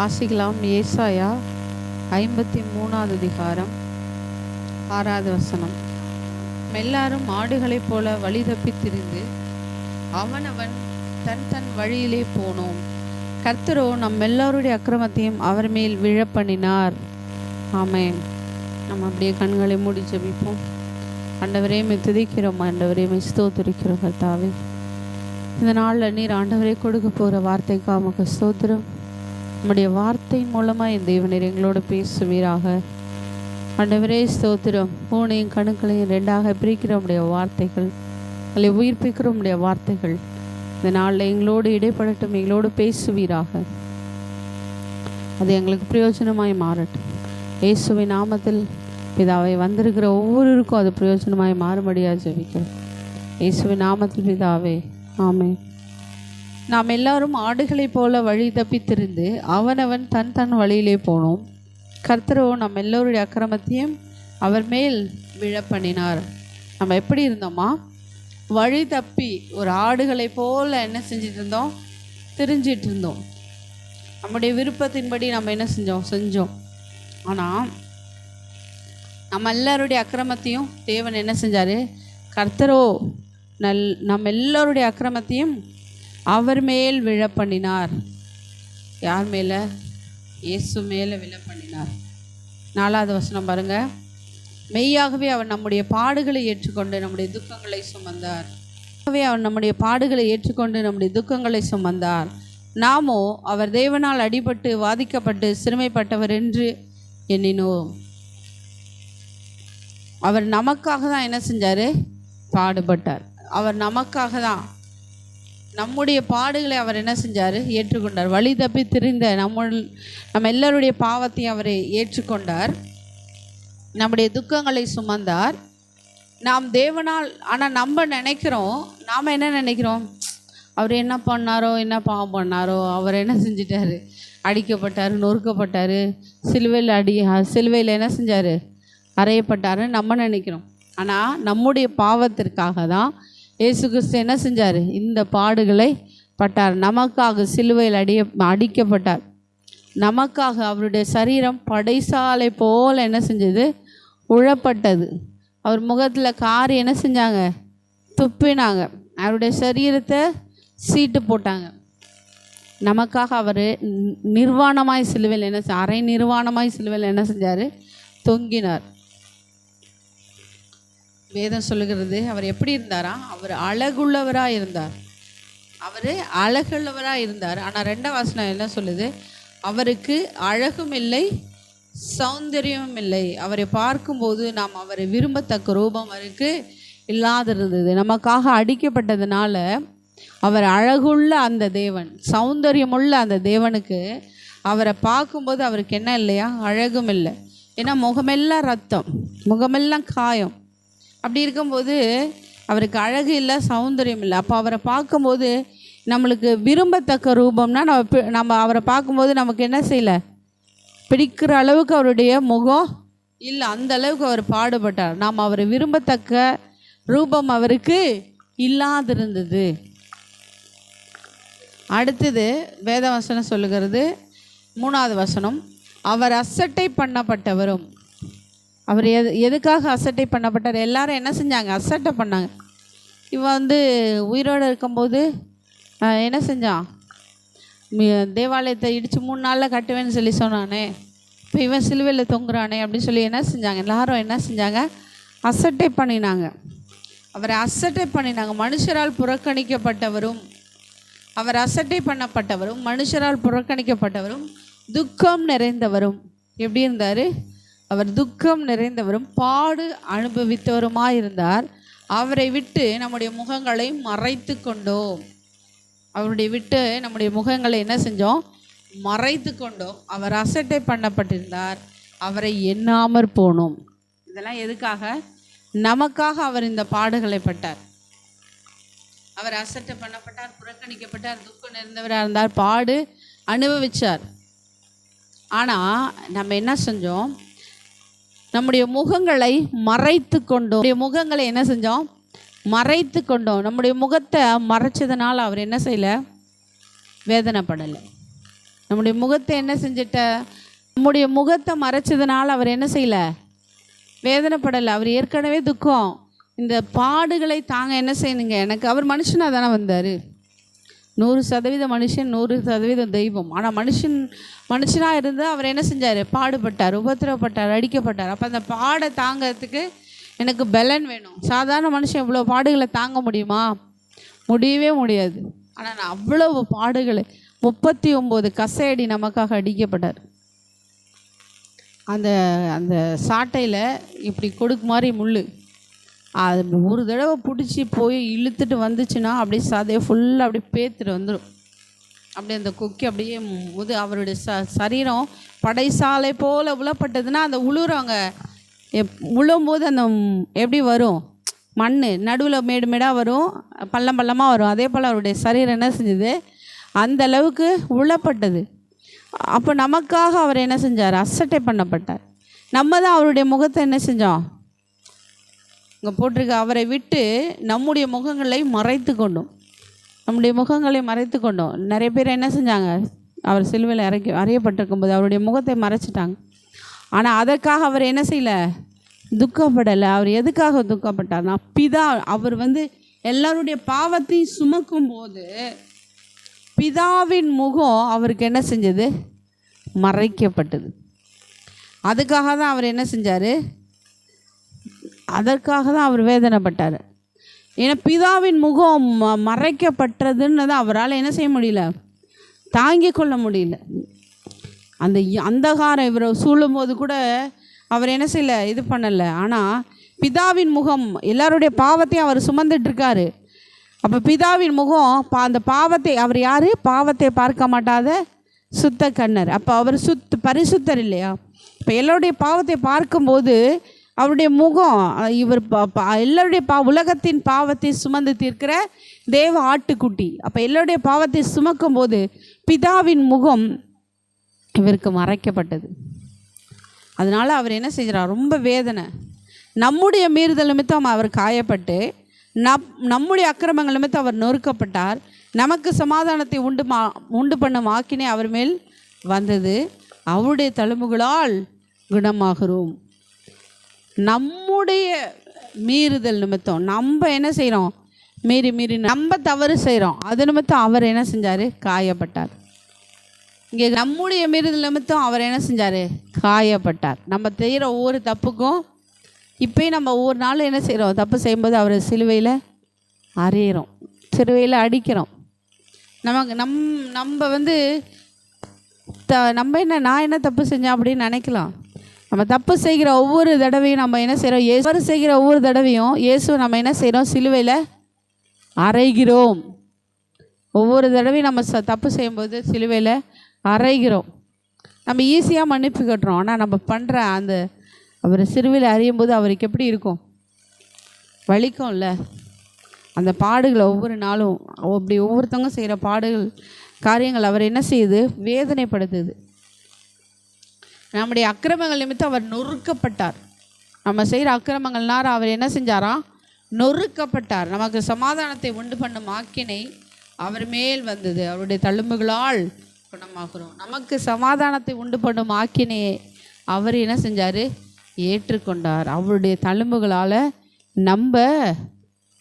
வாசிக்கலாம். ஏசாயா 53வது அதிகாரம் 6வது வசனம். எல்லாரும் ஆடுகளைப் போல வழி தப்பி திரிந்து அவனவன் தன் தன் வழியிலே போனோம். கர்த்தரோ நம் எல்லாருடைய அக்கிரமத்தையும் அவர் மேல் விழப்பண்ணினார். ஆமென். நம்ம அப்படியே கண்களை மூடி ஜெபிப்போம். ஆண்டவரே மை துதிக்கிறோம், ஆண்டவரே மை ஸ்தோத்திரிக்கிறோம். கர்த்தாவே, இந்த நாளில் நீர் ஆண்டவரே கொடுக்க போகிற வார்த்தைக்கு உமக்கு ஸ்தோத்திரம். நம்முடைய வார்த்தையின் மூலமாக என் தேவனீர் எங்களோடு பேசுவீராக. ஆண்டவரே ஸ்தோத்திரம். பூனையும் கணுக்களையும் ரெண்டாக பிரிக்கிற உடைய வார்த்தைகள், அதை உயிர்ப்பிக்கிற உடைய வார்த்தைகள் இந்த நாளில் எங்களோடு இடைப்படட்டும், எங்களோடு பேசுவீராக. அது எங்களுக்கு பிரயோஜனமாய் மாறட்டும். இயேசுவின் நாமத்தில் பிதாவை வந்திருக்கிற ஒவ்வொருவருக்கும் அது பிரயோஜனமாய் மாறும்படியாக ஜெபிக்கிறோம். இயேசுவின் நாமத்தில் பிதாவே, ஆமென். நாம் எல்லாரும் ஆடுகளைப் போல வழி தப்பி திரிந்து அவனவன் தன் தன் வழியிலே போனோம். கர்த்தரோ நம்ம எல்லோருடைய அக்கிரமத்தையும் அவர் மேல் விழப்பண்ணினார். நம்ம எப்படி இருந்தோமா? வழி தப்பி ஒரு ஆடுகளைப் போல் என்ன செஞ்சிட்டு இருந்தோம்? திரிஞ்சிட்டு இருந்தோம். நம்முடைய விருப்பத்தின்படி நம்ம என்ன செஞ்சோம். ஆனால் நம்ம எல்லாருடைய அக்கிரமத்தையும் தேவன் என்ன செஞ்சார்? கர்த்தரோ நம்ம எல்லோருடைய அக்கிரமத்தையும் அவர் மேல் விழப்பண்ணினார். யார் மேலே? இயேசு மேலே விழப்பண்ணினார். 4வது வசனம் பாருங்க. மெய்யாகவே அவர் நம்முடைய பாடுகளை ஏற்றுக்கொண்டு நம்முடைய துக்கங்களை சுமந்தார். அவர் நம்முடைய பாடுகளை ஏற்றுக்கொண்டு நம்முடைய துக்கங்களை சுமந்தார். நாமோ அவர் தேவனால் அடிபட்டு வாதிக்கப்பட்டு சிறுமைப்பட்டவர் என்று எண்ணினோம். அவர் நமக்காக தான் என்ன செஞ்சார்? பாடுபட்டார். அவர் நமக்காக தான் நம்முடைய பாடுகளை அவர் என்ன செஞ்சார்? ஏற்றுக்கொண்டார். வழி தப்பி திரிந்த நம்ம எல்லாருடைய பாவத்தையும் அவரை ஏற்றுக்கொண்டார். நம்முடைய துக்கங்களை சுமந்தார். நாம் தேவனால், ஆனால் நம்ம நினைக்கிறோம், நாம் என்ன நினைக்கிறோம்? அவர் என்ன பண்ணாரோ, என்ன பாவம் பண்ணாரோ, அவர் என்ன செஞ்சிட்டாரு? அடிக்கப்பட்டார், நொறுக்கப்பட்டார், சிலுவையில் என்ன செஞ்சார்? அறையப்பட்டாருன்னு நம்ம நினைக்கிறோம். ஆனால் நம்முடைய பாவத்திற்காக தான் இயேசு கிறிஸ்து என்ன செஞ்சார்? இந்த பாடுகளை பட்டார். நமக்காக சிலுவையில் அடிக்கப்பட்டார். நமக்காக அவருடைய சரீரம் படைசாலை போல் என்ன செஞ்சது? உழப்பட்டது. அவர் முகத்தில் காரி என்ன செஞ்சாங்க? துப்பினாங்க. அவருடைய சரீரத்தை சீட்டு போட்டாங்க. நமக்காக அவர் நிர்வாணமாய் சிலுவையில் என்ன அரை நிர்வாணமாய் சிலுவையில் என்ன செஞ்சார்? தொங்கினார். வேதம் சொல்லுகிறது அவர் எப்படி இருந்தாரா? அவர் அழகுள்ளவராக இருந்தார். அவர் அழகுள்ளவராக இருந்தார். ஆனால் 2வது வசனம் என்ன சொல்லுது? அவருக்கு அழகும் இல்லை, சௌந்தரியமும் இல்லை. அவரை பார்க்கும்போது நாம் அவரை விரும்பத்தக்க ரூபம் அவருக்கு இல்லாதிருந்தது. நமக்காக அடிக்கப்பட்டதுனால அவர் அழகுள்ள அந்த தேவன், சௌந்தரியமுள்ள அந்த தேவனுக்கு அவரை பார்க்கும்போது அவருக்கு என்ன இல்லையா? அழகும் இல்லை. ஏன்னா முகமெல்லாம் ரத்தம், முகமெல்லாம் காயம். அப்படி இருக்கும்போது அவருக்கு அழகு இல்லை, சௌந்தரியம் இல்லை. அப்போ அவரை பார்க்கும்போது நம்மளுக்கு விரும்பத்தக்க ரூபம்னா நம்ம அவரை பார்க்கும்போது நமக்கு என்ன செய்யலை? பிடிக்கிற அளவுக்கு அவருடைய முகம் இல்லை. அந்த அளவுக்கு அவர் பாடுபட்டார். நாம் அவரை விரும்பத்தக்க ரூபம் அவருக்கு இல்லாதிருந்தது. அடுத்தது வேதவசனம் சொல்லுகிறது 3வது வசனம். அவர் அசட்டை பண்ணப்பட்டவரும். அவர் எதுக்காக அசட்டை பண்ணப்பட்டார்? எல்லாரும் என்ன செஞ்சாங்க? அசட்டை பண்ணாங்க. இவன் உயிரோடு இருக்கும்போது என்ன செஞ்சான்? தேவாலயத்தை இடித்து 3 நாளில் கட்டுவேன்னு சொல்லி சொன்னானே. இப்போ இவன் சிலுவையில் தொங்குறானே அப்படின்னு சொல்லி என்ன செஞ்சாங்க? எல்லாரும் என்ன செஞ்சாங்க? அசட்டை பண்ணினாங்க. அவரை அசட்டை பண்ணினாங்க. மனுஷரால் புறக்கணிக்கப்பட்டவரும், அவர் அசட்டை பண்ணப்பட்டவரும், மனுஷரால் புறக்கணிக்கப்பட்டவரும், துக்கம் நிறைந்தவரும். எப்படி இருந்தார்? அவர் துக்கம் நிறைந்தவரும் பாடு அனுபவித்தவருமாயிருந்தார். அவரை விட்டு நம்முடைய முகங்களை மறைத்து கொண்டோம். அவருடைய விட்டு நம்முடைய முகங்களை என்ன செஞ்சோம்? மறைத்து கொண்டோம். அவர் அசட்டை பண்ணப்பட்டிருந்தார், அவரை எண்ணாமற் போனோம். இதெல்லாம் எதுக்காக? நமக்காக அவர் இந்த பாடுகளை பட்டார். அவர் அசட்டை பண்ணப்பட்டார், புறக்கணிக்கப்பட்டார், துக்கம் நிறைந்தவராக இருந்தார், பாடு அனுபவிச்சார். ஆனால் நம்ம என்ன செஞ்சோம்? நம்முடைய முகங்களை மறைத்து கொண்டோம். நம்முடைய முகங்களை என்ன செஞ்சோம்? மறைத்து கொண்டோம். நம்முடைய முகத்தை மறைச்சதுனால அவர் என்ன செய்யலை? வேதனைப்படலை. நம்முடைய முகத்தை என்ன செஞ்சிட்ட? நம்முடைய முகத்தை மறைச்சதுனால அவர் என்ன செய்யலை? வேதனைப்படலை. அவர் ஏற்கனவே துக்கம். இந்த பாடுகளை தாங்க என்ன செய்யணுங்க? எனக்கு அவர் மனுஷனாக தானே வந்தார். 100% மனுஷன், 100% தெய்வம். ஆனால் மனுஷனாக இருந்து அவர் என்ன செஞ்சார்? பாடுபட்டார், உபத்திரவப்பட்டார், அடிக்கப்பட்டார். அப்போ அந்த பாடை தாங்கிறதுக்கு எனக்கு பலன் வேணும். சாதாரண மனுஷன் இவ்வளோ பாடுகளை தாங்க முடியுமா? முடியவே முடியாது. ஆனால் நான் அவ்வளவு பாடுகளை 39 கசையடி நமக்காக அடிக்கப்பட்டார். அந்த அந்த சாட்டையில் இப்படி கொடுக்கு மாதிரி முள், அது ஒரு தடவை பிடிச்சி போய் இழுத்துட்டு வந்துச்சுன்னா அப்படியே சதையை ஃபுல்லாக அப்படியே பேத்துட்டு வந்துடும். அப்படியே அந்த கொக்கி அப்படியே அவருடைய சரீரம் படைசாலை போல் உழப்பட்டதுன்னா அந்த உழுறவங்க உழும்போது அந்த எப்படி வரும்? மண் நடுவில் மேடு மேடாக வரும், பள்ளம் பள்ளமாக வரும். அதே போல் அவருடைய சரீரம் என்ன செஞ்சது? அந்த அளவுக்கு உழப்பட்டது. அப்போ நமக்காக அவர் என்ன செஞ்சார்? அசட்டை பண்ணப்பட்டார். நம்ம தான் அவருடைய முகத்தை என்ன செஞ்சோம்? இங்கே போட்டிருக்க, அவரை விட்டு நம்முடைய முகங்களை மறைத்து கொண்டோம். நம்முடைய முகங்களை மறைத்து கொண்டோம். நிறைய பேர் என்ன செஞ்சாங்க? அவர் சிலுவையில் அறியப்பட்டிருக்கும் போது அவருடைய முகத்தை மறைச்சிட்டாங்க. ஆனால் அதற்காக அவர் என்ன செய்யலை? துக்கப்படலை. அவர் எதுக்காக துக்கப்பட்டார்னா, பிதா அவர் எல்லாருடைய பாவத்தையும் சுமக்கும் போது பிதாவின் முகம் அவருக்கு என்ன செஞ்சது? மறைக்கப்பட்டது. அதுக்காக தான் அவர் என்ன செஞ்சார்? அதற்காக தான் அவர் வேதனைப்பட்டார். ஏன்னா பிதாவின் முகம் மறைக்கப்பட்டதுன்னு தான் அவரால் என்ன செய்ய முடியல? தாங்கிக் கொள்ள முடியல. அந்த அந்தகாரம் இவரை சூழும்போது கூட அவர் என்ன செய்யலை? இது பண்ணலை. ஆனால் பிதாவின் முகம், எல்லாருடைய பாவத்தையும் அவர் சுமந்துட்டுருக்காரு. அப்போ பிதாவின் முகம் அந்த பாவத்தை, அவர் யார்? பாவத்தை பார்க்க மாட்டாத சுத்த கண்ணர். அப்போ அவர் பரிசுத்தர் இல்லையா? இப்போ எல்லாருடைய பாவத்தை பார்க்கும்போது அவருடைய முகம், இவர் எல்லாருடைய உலகத்தின் பாவத்தை சுமந்து தீர்க்கிற தேவ ஆட்டுக்குட்டி. அப்போ எல்லாருடைய பாவத்தை சுமக்கும் போது பிதாவின் முகம் இவருக்கு மறைக்கப்பட்டது. அதனால் அவர் என்ன செய்கிறார்? ரொம்ப வேதனை. நம்முடைய மீறுதல் நிமித்தம் அவர் காயப்பட்டு, நம்முடைய அக்கிரமங்கள் நிமித்தம் அவர் நொறுக்கப்பட்டார். நமக்கு சமாதானத்தை உண்டு பண்ணும் ஆக்கினை அவர் மேல் வந்தது. அவருடைய தழும்புகளால் குணமாகிறோம். நம்முடைய மீறுதல் நிமித்தம் நம்ம என்ன செய்கிறோம்? மீறி நம்ம தவறு செய்கிறோம். அது நிமித்தம் அவர் என்ன செஞ்சார்? காயப்பட்டார். இங்கே நம்முடைய மீறுதல் நிமித்தம் அவர் என்ன செஞ்சார்? காயப்பட்டார். நம்ம செய்கிற ஒவ்வொரு தப்புக்கும் இப்போயும் நம்ம ஒவ்வொரு நாளும் என்ன செய்கிறோம்? தப்பு செய்யும்போது அவரை சிலுவையில் அறையிறோம், சிலுவையில் அடிக்கிறோம். நமக்கு நம்ம நம்ம என்ன, நான் என்ன தப்பு செஞ்சேன் அப்படின்னு நினைக்கலாம். நம்ம தப்பு செய்கிற ஒவ்வொரு தடவையும் நம்ம என்ன செய்கிறோம்? இயேசு செய்கிற ஒவ்வொரு தடவையும் இயேசு நம்ம என்ன செய்கிறோம்? சிலுவையில் அறைகிறோம். ஒவ்வொரு தடவையும் நம்ம தப்பு செய்யும்போது சிலுவையில் அறைகிறோம். நம்ம ஈஸியாக மன்னிப்பு கட்டுறோம். ஆனால் நம்ம பண்ணுற அந்த அவர் சிலுவையில் அறியும்போது அவருக்கு எப்படி இருக்கும்? வலிக்கும்ல. அந்த பாடுகளை ஒவ்வொரு நாளும் அப்படி ஒவ்வொருத்தவங்க செய்கிற பாடுகள், காரியங்கள் அவர் என்ன செய்யுது? வேதனைப்படுத்துது. நம்முடைய அக்கிரமங்கள் நிமித்தம் அவர் நொறுக்கப்பட்டார். நம்ம செய்கிற அக்கிரமங்கள்னால அவர் என்ன செஞ்சாராம்? நொறுக்கப்பட்டார். நமக்கு சமாதானத்தை உண்டு பண்ணும் ஆக்கினை அவர் மேல் வந்தது. அவருடைய தழும்புகளால் குணமாகிறோம். நமக்கு சமாதானத்தை உண்டு பண்ணும் ஆக்கினையை அவர் என்ன செஞ்சார்? ஏற்றுக்கொண்டார். அவருடைய தழும்புகளால் நம்ம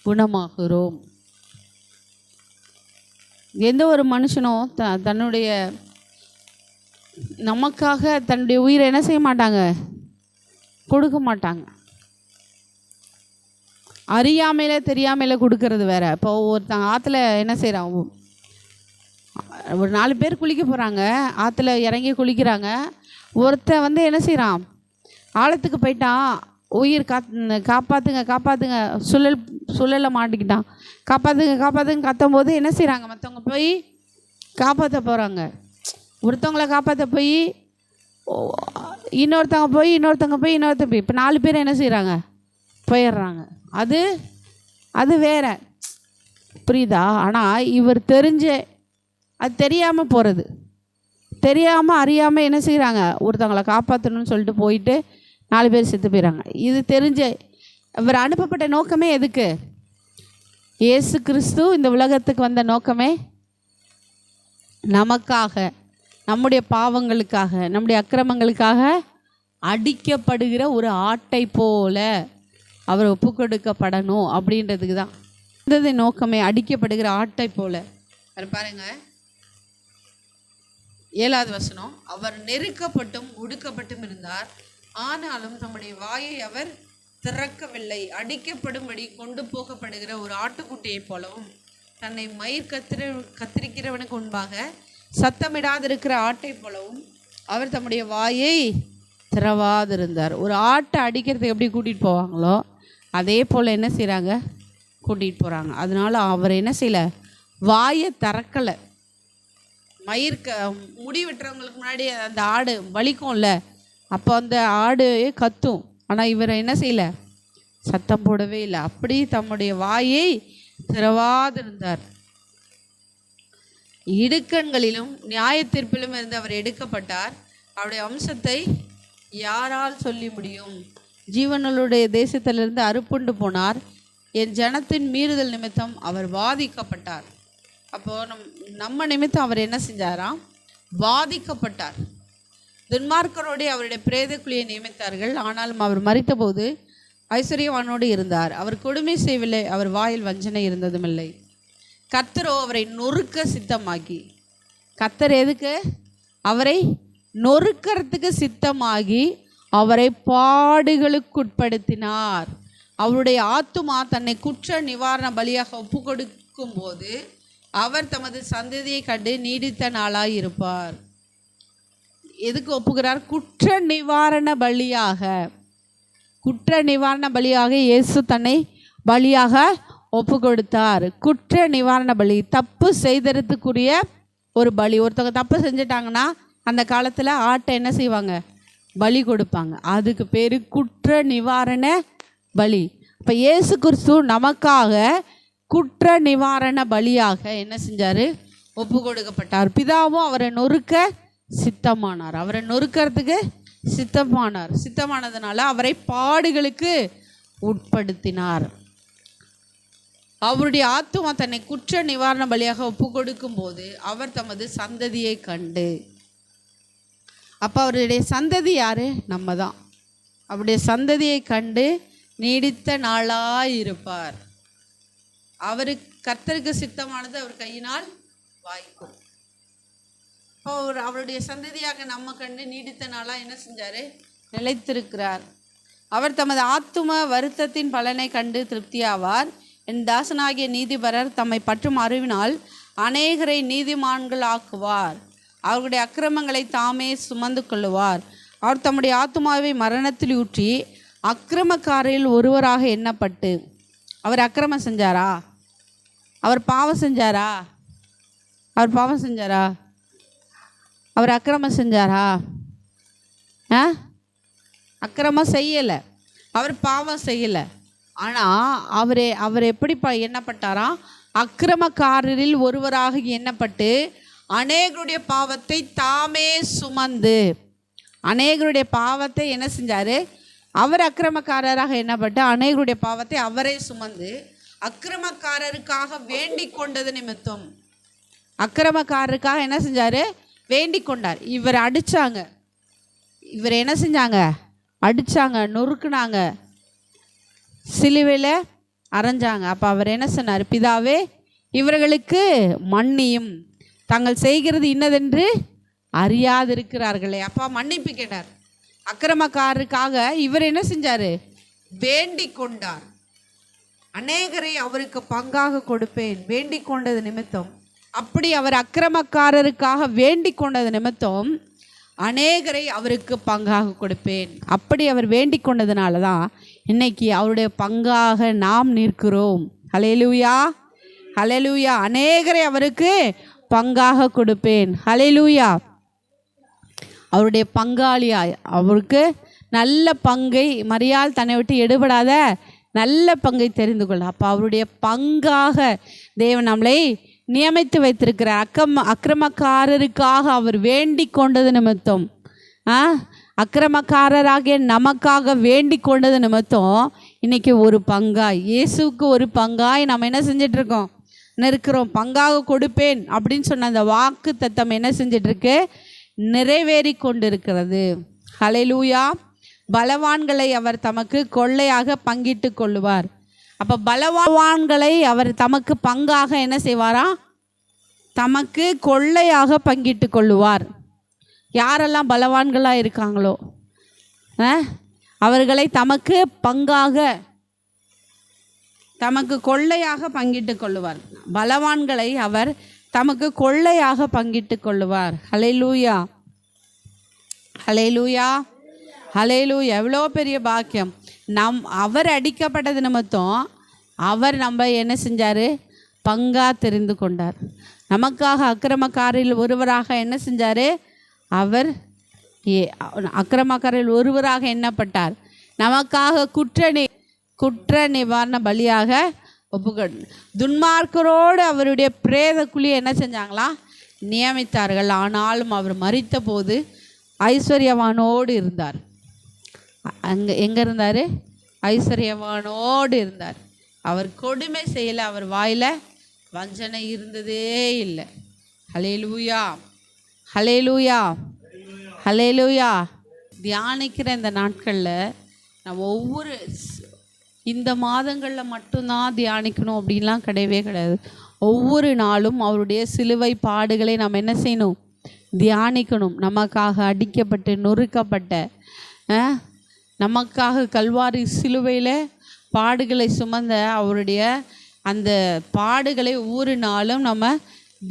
குணமாகிறோம். எந்த ஒரு மனுஷனும் தன்னுடைய நமக்காக தன்னுடைய உயிரை என்ன செய்ய மாட்டாங்க? கொடுக்க மாட்டாங்க. அறியாமையில தெரியாமையில கொடுக்கறது வேற. இப்போ ஒருத்தங்க ஆற்றுல என்ன செய்கிறாங்க? ஒரு 4 பேர் குளிக்க போகிறாங்க, ஆற்றுல இறங்கி குளிக்கிறாங்க. ஒருத்தன் என்ன செய்கிறான்? ஆழத்துக்கு போயிட்டான். உயிர் காப்பாற்றுங்க சுழலை மாட்டிக்கிட்டான். காப்பாற்றுங்க கத்தும் போது என்ன செய்கிறாங்க? மற்றவங்க போய் காப்பாற்ற போகிறாங்க. ஒருத்தவங்களை காப்பாற்ற போய் இன்னொருத்தவங்க போய் இப்போ 4 பேர் என்ன செய்கிறாங்க? போயிடுறாங்க. அது வேற, புரியுதா? ஆனால் இவர் அது தெரியாமல் போகிறது, தெரியாமல் அறியாமல் என்ன செய்கிறாங்க? ஒருத்தவங்களை காப்பாற்றணும்னு சொல்லிட்டு போயிட்டு 4 பேர் செத்து போயிடறாங்க. இது தெரிஞ்ச இவர் அனுப்பப்பட்ட நோக்கமே எதுக்கு? இயேசு கிறிஸ்து இந்த உலகத்துக்கு வந்த நோக்கமே நமக்காக நம்முடைய பாவங்களுக்காக, நம்முடைய அக்கிரமங்களுக்காக அடிக்கப்படுகிற ஒரு ஆட்டை போல அவர் ஒப்பு கொடுக்கப்படணும் அப்படின்றதுக்கு தான் இந்த நோக்கமே. அடிக்கப்படுகிற ஆட்டை போல. பாருங்க 7வது வசனம், அவர் நெருக்கப்பட்டும் ஒடுக்கப்பட்டும் இருந்தார், ஆனாலும் தம்முடைய வாயை அவர் திறக்கவில்லை. அடிக்கப்படும்படி கொண்டு போகப்படுகிற ஒரு ஆட்டுக்குட்டியை போலவும், தன்னை மயிர் கத்திரிக்கிறவனுக்கு முன்பாக சத்தமிடாதிருக்கிற ஆட்டை போலவும் அவர் தம்முடைய வாயை திறவாதிருந்தார். ஒரு ஆட்டை அடிக்கிறதுக்கு எப்படி கூட்டிகிட்டு போவாங்களோ அதே போல் என்ன செய்கிறாங்க, கூட்டிகிட்டு போகிறாங்க. அதனால அவர் என்ன செய்யலை, வாயை திறக்கலை. முடி வெட்டுறவங்களுக்கு முன்னாடி அந்த ஆடு வலிக்கும்ல, அப்போ அந்த ஆடு கத்தும். ஆனால் இவர் என்ன செய்யலை, சத்தம் போடவே இல்லை. அப்படி தம்முடைய வாயை திறவாதிருந்தார். இடுக்கண்களிலும் நியாய தீர்ப்பிலும் இருந்து அவர் எடுக்கப்பட்டார். அவருடைய அம்சத்தை யாரால் சொல்லி முடியும்? ஜீவனுடைய தேசத்திலிருந்து அறுப்புண்டு போனார். என் ஜனத்தின் மீறுதல் நிமித்தம் அவர் வாதிக்கப்பட்டார். அப்போது நம்ம நிமித்தம் அவர் என்ன செஞ்சாராம், வாதிக்கப்பட்டார். துன்மார்க்கரோடு அவருடைய பிரேதக்குழியை நியமித்தார்கள். ஆனாலும் அவர் மரித்தபோது ஐஸ்வர்யவானோடு இருந்தார். அவர் கொடுமை செய்யவில்லை, அவர் வாயில் வஞ்சனை இருந்ததுமில்லை. கர்த்தரோ அவரை நொறுக்க சித்தமாகி, கர்த்தர் எதுக்கு, அவரை நொறுக்கிறதுக்கு சித்தமாகி அவரை பாடுகளுக்குட்படுத்தினார். அவருடைய ஆத்துமா தன்னை குற்ற நிவாரண பலியாக ஒப்பு கொடுக்கும் போது அவர் தமது சந்ததியை கண்டு நீடித்த நாளாய் இருப்பார். எதுக்கு ஒப்புகிறார்? குற்ற நிவாரண பலியாக. குற்ற நிவாரண பலியாக இயேசு தன்னை பலியாக ஒப்பு கொடுத்தார். குற்ற நிவாரண பலி, தப்பு செய்தறதுக்குரிய ஒரு பலி. ஒருத்தவங்க தப்பு செஞ்சிட்டாங்கன்னா அந்த காலத்தில் ஆட்டை என்ன செய்வாங்க, பலி கொடுப்பாங்க. அதுக்கு பேர் குற்ற நிவாரண பலி. இப்போ இயேசு கிறிஸ்து நமக்காக குற்ற நிவாரண பலியாக என்ன செஞ்சார், ஒப்பு கொடுக்கப்பட்டார். பிதாவும் அவரை நொறுக்க சித்தமானார். அவரை நொறுக்கிறதுக்கு சித்தமானதுனால அவரை பாடுகளுக்கு உட்படுத்தினார். அவருடைய ஆத்துமா தன்னை குற்ற நிவாரண பலியாக ஒப்பு கொடுக்கும் போது அவர் தமது சந்ததியை கண்டு, அப்போ அவருடைய சந்ததி யாரு, நம்ம தான். அவருடைய சந்ததியை கண்டு நீடித்த நாளாய் இருப்பார். கர்த்தருக்கு சித்தமானது அவர் கையினால் வாய்க்கும். அவருடைய சந்ததியாக நம்ம கண்டு நீடித்த நாளாக என்ன செஞ்சார், நிலைத்திருக்கிறார். அவர் தமது ஆத்தும வருத்தத்தின் பலனை கண்டு திருப்தியாவார். என் தாசனாகிய நீதிபரர் தம்மை பற்றும் அறிவினால் அநேகரை நீதிமான்கள் ஆக்குவார். அவருடைய அக்கிரமங்களை தாமே சுமந்து கொள்ளுவார். அவர் தம்முடைய ஆத்துமாவை மரணத்தில் ஊற்றி அக்கிரமக்காரில் ஒருவராக எண்ணப்பட்டு, அவர் அக்கிரமம் செஞ்சாரா, அவர் பாவம் செஞ்சாரா, அவர் பாவம் செஞ்சாரா, அவர் அக்கிரமம் செஞ்சாரா? அக்கிரமம் செய்யலை, அவர் பாவம் செய்யலை. ஆனால் அவர் எப்படி எண்ணப்பட்டாரா, அக்கிரமக்காரரில் ஒருவராக எண்ணப்பட்டு அநேகருடைய பாவத்தை தாமே சுமந்து, அநேகருடைய பாவத்தை என்ன செஞ்சார், அவர் அக்கிரமக்காரராக எண்ணப்பட்டு அநேகருடைய பாவத்தை அவரே சுமந்து அக்கிரமக்காரருக்காக வேண்டிக் கொண்டது நிமித்தம், அக்கிரமக்காரருக்காக என்ன செஞ்சார், வேண்டிக் கொண்டார். இவர் அடித்தாங்க, இவர் என்ன செஞ்சாங்க, அடித்தாங்க, நொறுக்குனாங்க, சிலுவையில் அரைஞ்சாங்க. அப்போ அவர் என்ன சொன்னார், பிதாவே இவர்களுக்கு மன்னியும், தாங்கள் செய்கிறது இன்னதென்று அறியாதிருக்கிறார்களே. அப்பா மன்னிப்பு கேட்டார். அக்கிரமக்காரருக்காக இவர் என்ன செஞ்சார், வேண்டிக் கொண்டார். அநேகரை அவருக்கு பங்காக கொடுப்பேன் வேண்டிக் கொண்டது நிமித்தம். அப்படி அவர் அக்கிரமக்காரருக்காக வேண்டிக் கொண்டது நிமித்தம் அநேகரை அவருக்கு பங்காக கொடுப்பேன். அப்படி அவர் வேண்டிக் கொண்டதுனால தான் இன்னைக்கு அவருடைய பங்காக நாம் நிற்கிறோம். ஹல்லேலூயா, ஹல்லேலூயா. அநேகரை அவருக்கு பங்காக கொடுப்பேன். ஹல்லேலூயா. அவருடைய பங்காளியாய் அவருக்கு நல்ல பங்கை, மரியாள் தன்னை விட்டு எடுபடாத நல்ல பங்கை தெரிந்து கொள்ள. அப்போ அவருடைய பங்காக தேவன் நம்மளை நியமித்து வைத்திருக்கிறார். அக்கிரமக்காரருக்காக அவர் வேண்டிக் கொண்டது நிமித்தம், அக்கிரமக்காரராகிய நமக்காக வேண்டிக் கொண்டது நிமித்தம் இன்னைக்கு ஒரு பங்காய், இயேசுவுக்கு ஒரு பங்காய் நம்ம என்ன செஞ்சிட்ருக்கோம், இருக்கிறோம். பங்காக கொடுப்பேன் அப்படின்னு சொன்ன அந்த வாக்கு தத்தம் என்ன செஞ்சிட்ருக்கு, நிறைவேறி கொண்டிருக்கிறது. ஹல்லேலூயா. பலவான்களை அவர் தமக்கு கொள்ளையாக பங்கிட்டு கொள்ளுவார். அப்போ பலவான்களை அவர் தமக்கு பங்காக என்ன செய்வாரா? தமக்கு கொள்ளையாக பங்கிட்டு கொள்ளுவார். யாரெல்லாம் பலவான்களாக இருக்காங்களோ அவர்களை தமக்கு பங்காக தமக்கு கொள்ளையாக பங்கிட்டு கொள்ளுவார். பலவான்களை அவர் தமக்கு கொள்ளையாக பங்கிட்டு கொள்ளுவார். ஹல்லேலூயா, ஹல்லேலூயா, ஹல்லேலூயா. எவ்வளோ பெரிய பாக்கியம். அவர் அடிக்கப்பட்டது நிமித்தம் அவர் நம்ம என்ன செஞ்சார்? பங்கா தெரிந்து கொண்டார். நமக்காக அக்கிரமக்காரில் ஒருவராக என்ன செஞ்சார்? அவர் அக்கிரமக்காரில் ஒருவராக எண்ணப்பட்டார். நமக்காக குற்ற நிவாரண பலியாக துன்மார்க்கரோடு அவருடைய பிரேத குழி என்ன செஞ்சாங்களா? நியமித்தார்கள். ஆனாலும் அவர் மரித்த போது ஐஸ்வர்யவானோடு இருந்தார். எங்கே இருந்தார்? ஐஸ்வர்யவானோடு இருந்தார். அவர் கொடுமை செய்யலை. அவர் வாயில் வஞ்சனை இருந்ததே இல்லை. ஹல்லேலூயா, ஹல்லேலூயா, ஹல்லேலூயா. தியானிக்கிற இந்த நாட்களில் நம்ம ஒவ்வொரு இந்த மாதங்களில் மட்டும்தான் தியானிக்கணும் அப்படின்லாம் கிடையவே கிடையாது. ஒவ்வொரு நாளும் அவருடைய சிலுவை பாடுகளை நாம் என்ன செய்யணும்? தியானிக்கணும். நமக்காக அடிக்கப்பட்டு நொறுக்கப்பட்ட நமக்காக கல்வாரி சிலுவையில் பாடுகளை சுமந்த அவருடைய அந்த பாடுகளை ஒவ்வொரு நாளும் நம்ம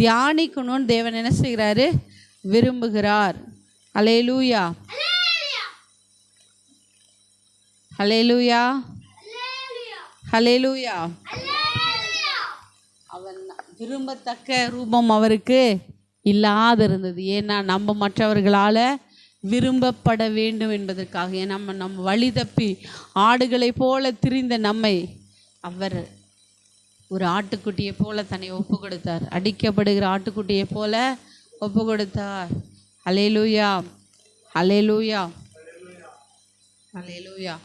தியானிக்கணும்னு தேவன் என்ன செய்கிறாரு? விரும்புகிறார். ஹல்லேலூயா, ஹல்லேலூயா, ஹல்லேலூயா. அவன் விரும்பத்தக்க ரூபம் அவருக்கு இல்லாது இருந்தது. ஏன்னா நம்ம மற்றவர்களால் விரும்பப்பட வேண்டும் என்பதற்காக. நம்ம வழி தப்பி ஆடுகளை போல திரிந்த நம்மை அவர் ஒரு ஆட்டுக்குட்டியை போல தன்னை ஒப்பு கொடுத்தார். அடிக்கப்படுகிற ஆட்டுக்குட்டியை போல ஒப்பு கொடுத்தார். ஹல்லேலூயா, ஹல்லேலூயா, ஹல்லேலூயா.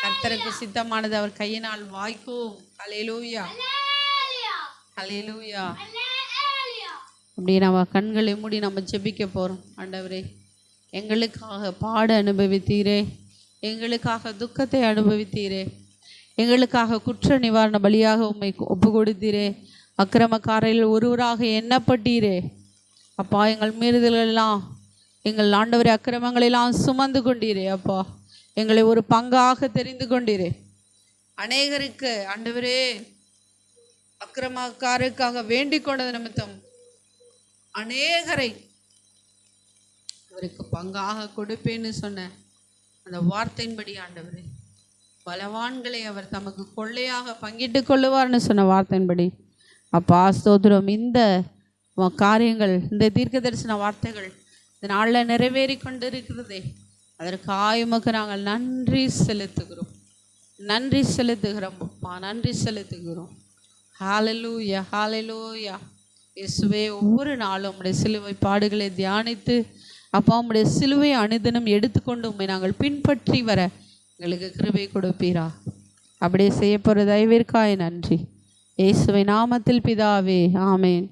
கர்த்தருக்கு சித்தமானது அவர் கையினால் வாய்க்கும். ஹல்லேலூயா, ஹல்லேலூயா. அப்படி நம்ம கண்களை மூடி நம்ம ஜெபிக்க போகிறோம். ஆண்டவரே, எங்களுக்காக பாட அனுபவித்தீரே, எங்களுக்காக துக்கத்தை அனுபவித்தீரே, எங்களுக்காக குற்ற நிவாரண பலியாக உம்மை ஒப்பு கொடுத்தீரே, அக்கிரமக்காரரில் ஒருவராக எண்ணப்பட்டீரே. அப்பா, எங்கள் மீறுதலெல்லாம் எங்கள் ஆண்டவரே அக்கிரமங்களெல்லாம் சுமந்து கொண்டீரே. அப்பா, எங்களை ஒரு பங்காக தெரிந்து கொண்டீரே. அநேகருக்கு ஆண்டவரே அக்கிரமக்காரருக்காக வேண்டிக் கொண்டது நிமித்தம் அநேகரை அவருக்கு பங்காக கொடுப்பேன்னு சொன்ன அந்த வார்த்தையின்படி ஆண்டவரே, பலவான்களை அவர் தமக்கு கொள்ளையாக பங்கிட்டு கொள்ளுவார்னு சொன்ன வார்த்தையின்படி அப்பா ஸ்தோத்திரம். இந்த காரியங்கள், இந்த தீர்க்க தரிசன வார்த்தைகள் இந்த நாளில் நிறைவேறி கொண்டிருக்கிறதே, அதற்காக உமக்கு நாங்கள் நன்றி செலுத்துகிறோம், நன்றி செலுத்துகிறோம் அப்பா, நன்றி செலுத்துகிறோம். ஹல்லேலூயா, ஹல்லேலூயா. இயேசுவே, ஒவ்வொரு நாளும் உம்முடைய சிலுவை பாடுகளை தியானித்து அப்பா உம்முடைய சிலுவை அனுதினம் எடுத்துக்கொண்டு உம்மை நாங்கள் பின்பற்றி வர எங்களுக்கு கிருபை கொடுப்பீரா. அப்படியே செய்ய போகிற தயவிற்காய் நன்றி. இயேசுவை நாமத்தில் பிதாவே, ஆமேன்.